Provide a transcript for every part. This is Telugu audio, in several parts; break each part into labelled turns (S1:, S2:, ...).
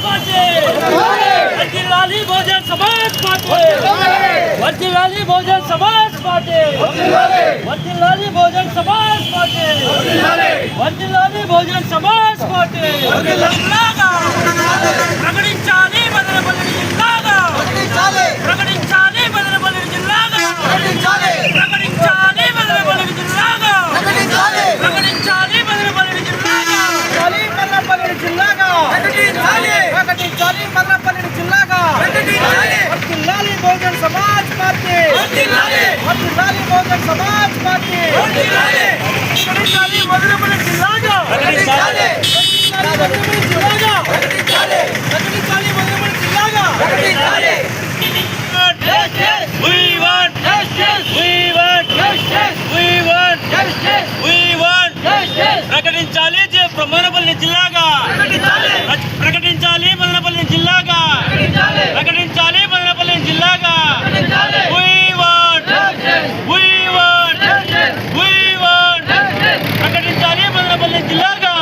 S1: Party वर्धिल्लाली Bahujan Samaj party वर्धिल्लाली Bahujan Samaj party वर्धिल्लाली Bahujan Samaj party वर्धिल्लाली Bahujan Samaj party ప్రకటించాలి మదనపల్లి జిల్లాగా ప్రకటించాలి మదనపల్లి జిల్లాగా ప్రకటించాలి మదనపల్లి జిల్లాగా ప్రకటించాలి మదనపల్లి జిల్లాగా మదనపల్లి జిల్లాగా ప్రకటించాలి మదనపల్లి జిల్లాగా వర్ధిల్లాలి బహుజన్ సమాజ్ పార్టీ వర్ధిల్లాలి బహుజన్ సమాజ్ పార్టీ ప్రకటించాలి మదనపల్లి జిల్లాగా ప్రకటించాలి మదనపల్లి జిల్లాగా ప్రకటించాలి మదనపల్లి జిల్లాగా ప్రకటించాలి We want justice. We want justice. We want justice. We want justice. ప్రకటించాలి మదనపల్లి జిల్లాగా ప్రకటించాలి మదనపల్లి జిల్లాగా ప్రకటించాలి మదనపల్లి జిల్లాగా We want justice. We want justice. We want justice. ప్రకటించాలి మదనపల్లి జిల్లాగా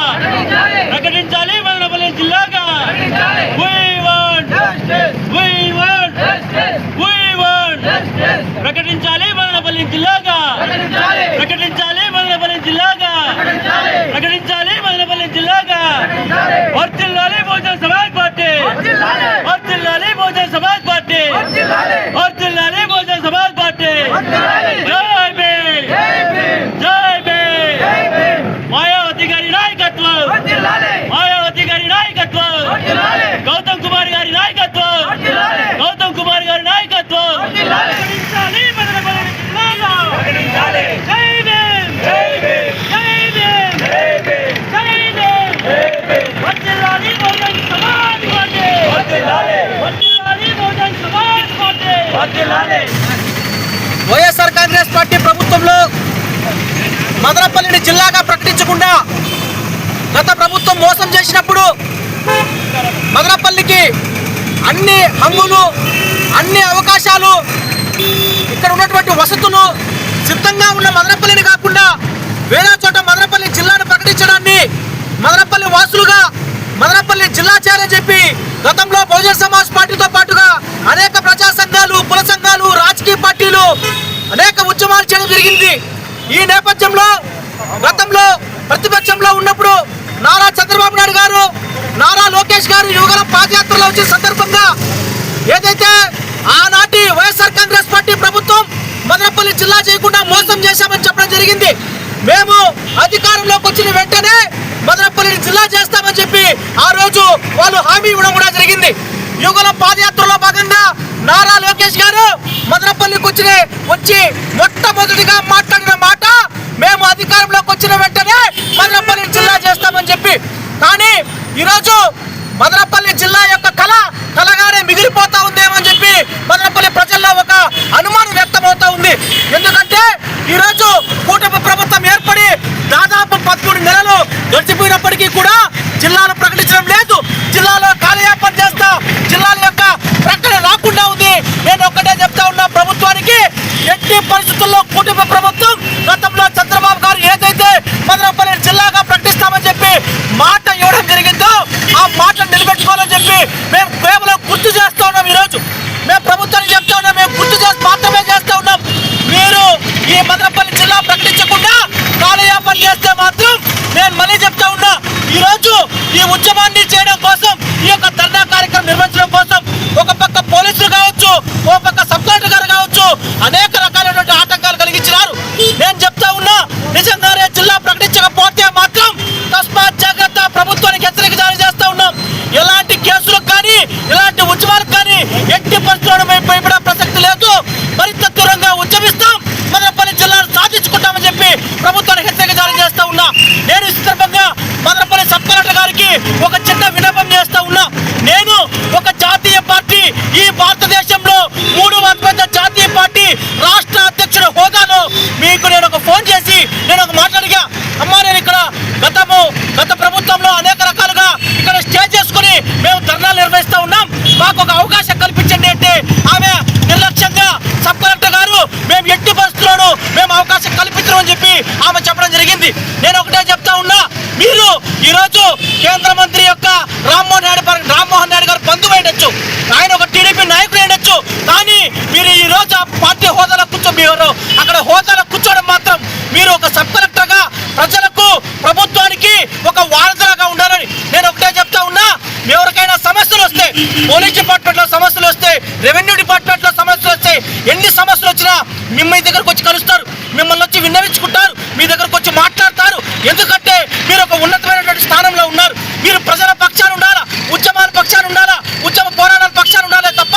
S1: ప్రకటించాలి మదనపల్లి జిల్లాగా We want justice. We want justice. We want justice. ప్రకటించాలి మదనపల్లి జిల్లాగా ప్రకటించాలి మదనపల్లి జిల్లాగా ప్రకటించాలి మదనపల్లి జిల్లాగా వర్ధిల్లాలి బహుజన్ సమాజ్ పార్టీ వర్ధిల్లాలి బహుజన్ సమాజ్ పార్టీ వర్ధిల్లాలి బహుజన్ సమాజ్ పార్టీ జై భీమ్ జై భీమ్ మాయావతి గారి నాయకత్వం మాయావతి గారి నాయకత్వం గౌతమ్ కుమార్ గారి నాయకత్వం గౌతమ్ కుమార్ గారి నాయకత్వం ప్రకటించాలి మదనపల్లి జిల్లాగా జై భీమ్ జై భీమ్ జై భీమ్ జై భీమ్ జై భీమ్ వర్ధిల్లాలి బహుజన్ సమాజ్ పార్టీ వర్ధిల్లాలి బహుజన్ సమాజ్ పార్టీ వర్ధిల్లాలి
S2: వైఎస్ఆర్ కాంగ్రెస్ పార్టీ ప్రభుత్వంలో మదనపల్లిని జిల్లాగా ప్రకటించకుండా గత ప్రభుత్వం మోసం చేసినప్పుడు మదనపల్లికి అన్ని హంగులు అన్ని అవకాశాలు ఇక్కడ ఉన్నటువంటి వసతులు సిద్ధంగా ఉన్న మదనపల్లిని కాకుండా వేరే చోట మదనపల్లి జిల్లాను ప్రకటించడాన్ని మదనపల్లి వాసులుగా మదనపల్లి జిల్లా చేయాలని చెప్పి గతంలో బహుజన్ సమాజ్ పార్టీతో పాటుగా అనేక ప్రజా సంఘాలు కుల సంఘాలు రాజకీయ పార్టీలు అనేక ఉద్యమాలు చేయడం జరిగింది. ఈ నేపథ్యంలో గతంలో ప్రతిపక్షంలో ఉన్నప్పుడు నారా చంద్రబాబు నాయుడు గారు నారా లోకేష్ గారు యువగలం పాదయాత్రలో వచ్చిన సందర్భంగా ఏదైతే ఆనాటి వైఎస్ఆర్ కాంగ్రెస్ పార్టీ ప్రభుత్వం మదనపల్లి జిల్లా చేయకుండా మోసం చేశామని చెప్పడం జరిగింది. మేము అధికారంలోకి వచ్చిన వెంటనే మదనపల్లిని జిల్లా చేస్తామని చెప్పి ఆ రోజు వాళ్ళు హామీ ఇవ్వడం కూడా జరిగింది. యువగలం పాదయాత్రలో భాగంగా నారా లోకేష్ గారు మదనపల్లికి వచ్చి మొట్టమొదటిగా మాట్లాడిన మాట మేము అధికారంలోకి వచ్చిన వెంటనే మదనపల్లి జిల్లా చేస్తామని చెప్పి. కానీ ఈరోజు మదనపల్లి జిల్లా యొక్క కలగానే మిగిలిపోతా ఉందేమని చెప్పి మదనపల్లి ప్రజల్లో ఒక అనుమానం వ్యక్తమవుతా ఉంది. ఎందుకంటే ఈరోజు కూటమి ప్రభుత్వం ఏర్పడి దాదాపు 13 నెలలు గడిచిపోయినప్పటికీ కూడా జిల్లాను ప్రకటించడం లేదు. జిల్లాలో కాలయాపన చేస్తా జిల్లాల యొక్క ప్రకటన రాకుండా ఉంది. నేను ఒక్కటే చెప్తా ఉన్నా ప్రభుత్వానికి, ఎట్టి పరిస్థితుల్లో కూటమి ప్రభుత్వం గతంలో చంద్రబాబు గారు ఏదైతే మదనపల్లి జిల్లాగా ప్రకటిస్తామని చెప్పి మాట ఇవ్వడం జరిగిందో ఆ మాటను నిలబెట్టుకోవాలని చెప్పి మేము కేవలం గుర్తు చేస్తూ ఉన్నాం. ఈరోజు మేము ప్రభుత్వానికి చెప్తా ఉన్నాం, మేము గుర్తు చేసి మాత్రమే చేస్తూ ఉన్నాం. మీరు ఈ మదనపల్లి జిల్లా ప్రకటించకుండా కాలయాపన చేస్తే మాత్రం నేను మళ్ళీ చెప్తా ఉన్నా, ఈరోజు ఈ ఉద్యమాన్ని చేయడం కోసం ఈ యొక్క ధర్నా కార్యక్రమం నిర్వహించడం కోసం ఒక పక్క పోలీసులు కావచ్చు, ఓ పక్క సబ్ కలెక్టర్ గారు కావచ్చు, అనేక రకాలైనటువంటి ఆటంకాలు కలిగించినారు. నేను చెప్తా ఉన్నా, నిజంగానే జిల్లా ప్రకటించకపోతే మాత్రం తస్మాత్ జాగ్రత్త ప్రభుత్వానికి హెచ్చరిక జారీ చేస్తా ఉన్నాం. ఎలాంటి కేసులకు కానీ ఇలాంటి ఉద్యమాలకు కానీ ఎట్టి పరిస్థితుల్లో భయపడే ప్రసక్తి లేదు. మరింత దూరంగా ఉద్యమిస్తాం, మదనపల్లి జిల్లాను సాధించుకుంటామని చెప్పి ప్రభుత్వానికి హెచ్చరిక జారీ చేస్తా ఉన్నా. నేను ఈ సందర్భంగా మదనపల్లి సబ్ కలెక్టర్ గారికి ఒక చిన్న విన్నపం చేస్తా ఉన్నా. నేను ఒక జాతీయ పార్టీ, ఈ భారతదేశంలో 3వ అతిపెద్ద జాతీయ పార్టీ రాష్ట్ర అధ్యక్షుడు హోదాలో మీకు నేను ఒక ఫోన్ చేసి నేను ఒక మాట ఈరోజు కేంద్ర మంత్రి యొక్క రామ్మోహన్ నాయుడు గారు బంధువు అయ్యొచ్చు, ఆయన ఒక టీడీపీ నాయకుడు అయ్యొచ్చు. కానీ మీరు ఈ రోజు ఆ పార్టీ హోదాలో మీరు అక్కడ హోదాలో కూర్చోవడం మాత్రం మీరు ఒక సబ్ కలెక్టర్గా ప్రజలకు ప్రభుత్వానికి ఒక వారధిలాగా ఉండాలని నేను ఒకటే చెప్తా ఉన్నా. ఎవరికైనా సమస్యలు వస్తే, పోలీస్ డిపార్ట్మెంట్లో సమస్యలు వస్తే, రెవెన్యూ డిపార్ట్మెంట్లో సమస్యలు వస్తే, ఎన్ని సమస్యలు వచ్చినా మిమ్మల్ని దగ్గరకు వచ్చి కలుస్తారు, మిమ్మల్ని వచ్చి విన్నవించుకుంటారు, మీ దగ్గరకు వచ్చి మాట్లాడతారు. ఎందుకంటే మీరు ఒక ఉన్నతమైనటువంటి స్థానంలో ఉన్నారు. మీరు ప్రజల పక్షాన ఉండాలా, ఉద్యమాల పక్షాన ఉండాలా, ఉద్యమ పోరాటాల పక్షాన ఉండాలే తప్ప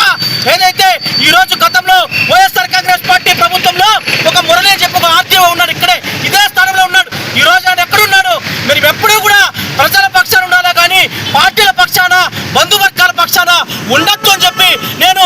S2: ఏదైతే ఈ రోజు గతంలో వైఎస్ఆర్ కాంగ్రెస్ పార్టీ ప్రభుత్వంలో ఒక మురళి చెప్పి ఒక ఆర్టీఓ ఉన్నాడు, ఇక్కడే ఇదే స్థానంలో ఉన్నాడు. ఈ రోజు ఆయన ఎక్కడున్నాడు? మీరు ఎప్పుడూ కూడా ప్రజల పక్షాన ఉండాలా కానీ పార్టీల పక్షాన, బంధువర్గాల పక్షాన ఉండొద్దు అని చెప్పి నేను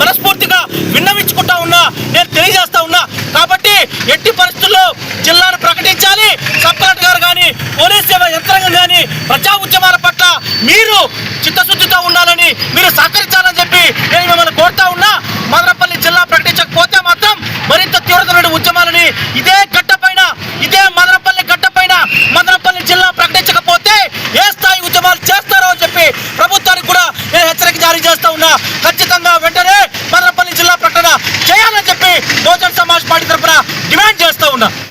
S2: మనస్ఫూర్తిగా విన్నవించుకుంటా ఉన్నా, నేను తెలియజేస్తా ఉన్నా. కాబట్టి ఎట్టి పరిస్థితుల్లో జిల్లాను ప్రకటించాలి. సబ్ కలెక్టర్ గారు కానీ, పోలీస్ సేవ యంత్రాంగం కానీ ప్రజా ఉద్యమాల పట్ల మీరు చిత్తశుద్ధితో ఉండాలని, మీరు సహకరించాలని చెప్పి నేను మిమ్మల్ని కోరుతా ఉన్నా. మదనపల్లి జిల్లా ప్రకటించకపోతే మాత్రం మరింత తీవ్రమైన ఉద్యమాలని ఇదే గడ్డపైన, ఇదే మదనపల్లి గడ్డపైన మదనపల్లి జిల్లా ప్రకటించకపోతే ఏ స్థాయి ఉద్యమాలు చేస్తారో అని చెప్పి ప్రభుత్వానికి కూడా నేను హెచ్చరిక జారీ చేస్తా ఉన్నా.